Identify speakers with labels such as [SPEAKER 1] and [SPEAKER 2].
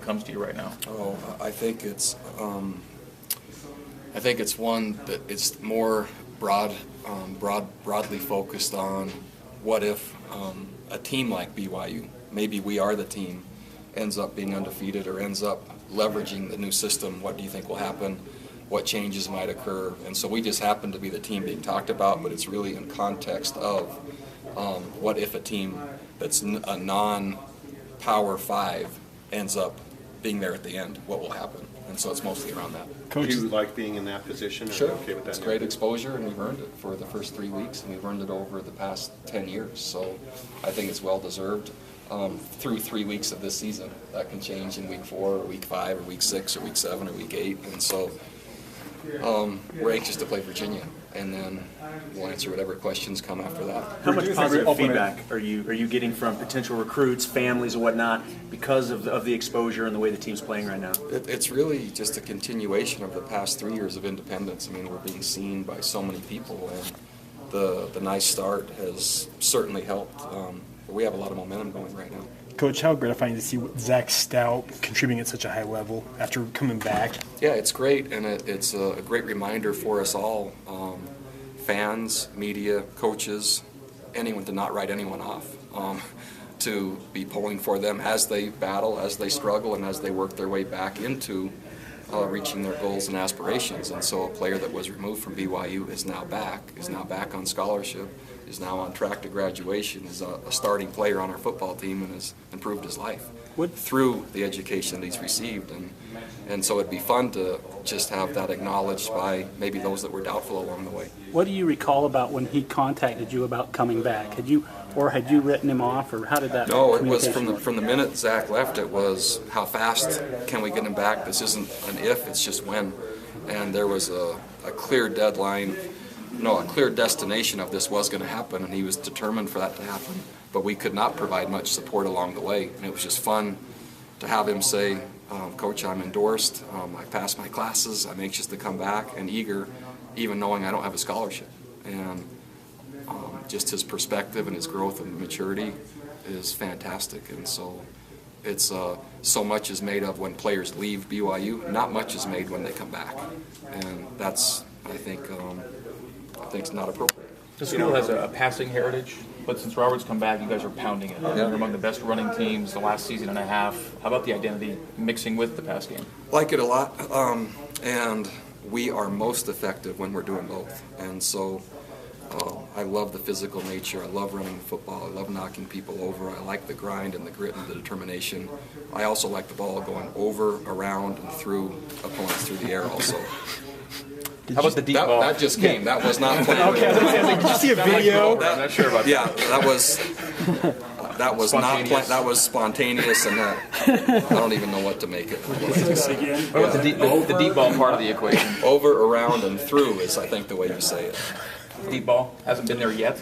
[SPEAKER 1] comes to you right now?
[SPEAKER 2] Oh, I think it's one that it's more broadly focused on what if a team like BYU, maybe we are the team, ends up being undefeated or ends up leveraging the new system. What do you think will happen? What changes might occur? And so we just happen to be the team being talked about, but it's really in context of what if a team that's a non-Power 5 ends up being there at the end, what will happen? And so it's mostly around that.
[SPEAKER 3] Coach, do you like being in that position?
[SPEAKER 2] Sure.
[SPEAKER 3] Okay with that?
[SPEAKER 2] It's great exposure, and we've earned it for the first 3 weeks, and we've earned it over the past 10 years. So I think it's well-deserved through 3 weeks of this season. That can change in week 4 or week 5 or week 6 or week 7 or week 8. And so we're anxious to play Virginia, and then we'll answer whatever questions come after that.
[SPEAKER 4] How much positive feedback are you getting from potential recruits, families, and whatnot because of the exposure and the way the team's playing right now?
[SPEAKER 2] It's really just a continuation of the past 3 years of independence. I mean, we're being seen by so many people, and the nice start has certainly helped. We have a lot of momentum going right now.
[SPEAKER 5] Coach, how gratifying to see Zach Stout contributing at such a high level after coming back.
[SPEAKER 2] Yeah, it's great, and it's a great reminder for us all, fans, media, coaches, anyone, to not write anyone off, to be pulling for them as they battle, as they struggle, and as they work their way back into reaching their goals and aspirations. And so a player that was removed from BYU is now back on scholarship, is now on track to graduation, is a starting player on our football team, and has improved his life through the education that he's received. And so it'd be fun to just have that acknowledged by maybe those that were doubtful along the way.
[SPEAKER 6] What do you recall about when he contacted you about coming back? Had you written him off, or how did that?
[SPEAKER 2] No, it was from the minute Zach left. It was, how fast can we get him back? This isn't an if, it's just when. And there was a clear deadline. No, a clear destination of this was going to happen, and he was determined for that to happen. But we could not provide much support along the way, and it was just fun to have him say, Coach, I'm endorsed, I passed my classes, I'm anxious to come back, and eager, even knowing I don't have a scholarship. And just his perspective and his growth and maturity is fantastic. And so it's so much is made of when players leave BYU, not much is made when they come back. And that's, I think it's not appropriate.
[SPEAKER 1] The school has a passing heritage, but since Robert's come back, you guys are pounding it. You're among the best running teams the last season and a half. How about the identity mixing with the pass game?
[SPEAKER 2] Like it a lot, and we are most effective when we're doing both. And so I love the physical nature. I love running the football. I love knocking people over. I like the grind and the grit and the determination. I also like the ball going over, around, and through opponents through the air also.
[SPEAKER 1] How about the deep ball?
[SPEAKER 2] That just came. That was not planned.
[SPEAKER 5] Okay, did you see a video?
[SPEAKER 1] I'm not sure about that.
[SPEAKER 2] Yeah, that was not planned. That was spontaneous, and I don't even know what to make it.
[SPEAKER 1] What about the deep ball part of the equation?
[SPEAKER 2] Over, around, and through is, I think, the way you say it.
[SPEAKER 1] Deep ball hasn't been there yet.